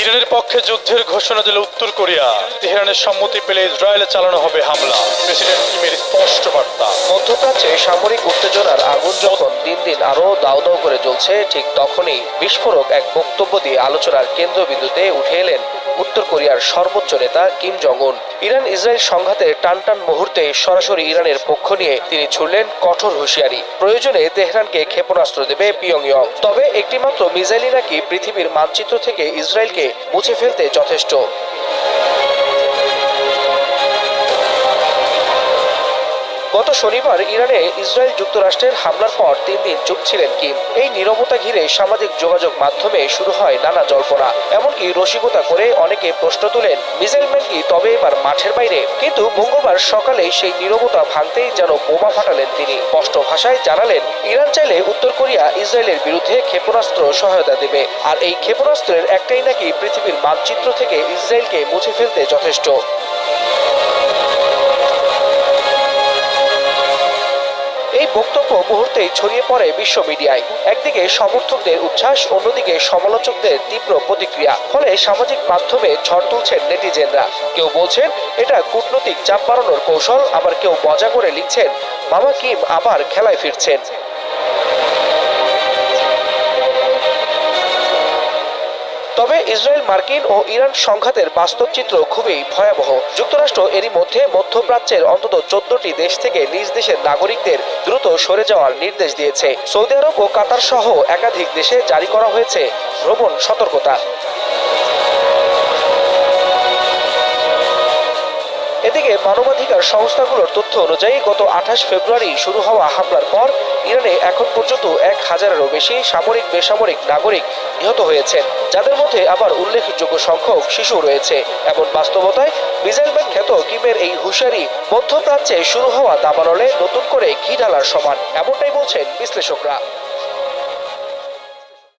ইরানের পক্ষে যুদ্ধের ঘোষণা দিল উত্তর কোরিয়া। তেহরানের সম্মতি পেলে ইসরায়েলে চালানো হবে হামলা। প্রেসিডেন্ট কিমের স্পষ্ট বার্তা। মধ্যপ্রাচ্যে সামরিক উত্তেজনার আগুন যখন দিন দিন আরো দাউ দাউ করে জ্বলছে, ঠিক তখনই বিস্ফোরক এক বক্তব্য দিয়ে আলোচনার কেন্দ্রবিন্দুতে উঠে এলেন উত্তর কোরিয়ার সর্বোচ্চ নেতা কিম জং উন। ইরান ইসরায়েল সংঘাতের টানটান মুহূর্তে সরাসরি ইরানের পক্ষ নিয়ে তিনি ছুড়লেন কঠোর হুঁশিয়ারি। প্রয়োজনে তেহরানকে ক্ষেপণাস্ত্র দেবে পিয়ংইয়ং, তবে একটিমাত্র মিসাইলই নাকি পৃথিবীর মানচিত্র থেকে ইসরায়েলকে মুছে ফেলতে যথেষ্ট। গত শনিবার ইরানে ইসরায়েল যুক্তরাষ্ট্রের হামলার পর 3 দিন চুপ ছিলেন কিম। এই নীরবতা ঘিরে সামাজিক যোগাযোগ মাধ্যমে শুরু হয় নানা জল্পনা। এমনকি রসিকতা করে অনেকে প্রশ্ন তোলেন, মিসাইল ম্যান কি তবে এবার মাঠের বাইরে? কিন্তু মঙ্গলবার সকালে সেই নীরবতা ভাঙতেই যেন বোমা ফাটালেন তিনি। স্পষ্ট ভাষায় জানালেন, ইরান চাইলে উত্তর কোরিয়া ইসরায়েলের বিরুদ্ধে ক্ষেপণাস্ত্র সহায়তা দেবে, আর এই ক্ষেপণাস্ত্রের একটাই নাকি পৃথিবীর মানচিত্র থেকে ইসরায়েলকে মুছে ফেলতে যথেষ্ট। এই বক্তব্য মুহূর্তেই ছড়িয়ে পড়ে বিশ্ব মিডিয়ায়। একদিকে সমর্থকদের উচ্ছ্বাস, অন্যদিকে সমালোচকদের তীব্র প্রতিক্রিয়া। ফলে সামাজিক মাধ্যমে ঝড় তুলছেন নেটিজেনরা। কেউ বলছেন এটা কূটনৈতিক চাপ বাড়ানোর কৌশল, আবার কেউ মজা করে লিখছেন মামা কিম আবার খেলায় ফিরছেন। তবে ইসরায়েল মার্কিন ও ইরান সংঘাতের বাস্তব চিত্র খুবই ভয়াবহ। যুক্তরাষ্ট্র এরই মধ্যে মধ্যপ্রাচ্যের অন্তত 14টি দেশ থেকে নিজ দেশের নাগরিকদের দ্রুত সরে যাওয়ার নির্দেশ দিয়েছে। সৌদি আরব ও কাতার সহ একাধিক দেশে জারি করা হয়েছে ভ্রমণ সতর্কতা। এদিকে মানবাধিকার সংস্থাগুলোর তথ্য অনুযায়ী গত 28 ফেব্রুয়ারি শুরু হওয়া হামলার পর ইরানে এখন পর্যন্ত 1000-এরও বেশি সামরিক বেসামরিক নাগরিক নিহত হয়েছেন, যাদের মধ্যে আবার উল্লেখযোগ্য সংখ্যক শিশু রয়েছে। এমন বাস্তবতায় মিসাইল ম্যান খ্যাত কিমের এই হুঁশিয়ারি মধ্যপ্রাচ্যে শুরু হওয়া দাবানলে নতুন করে ঘি ঢালার সমান, এমনটাই বলছেন বিশ্লেষকরা।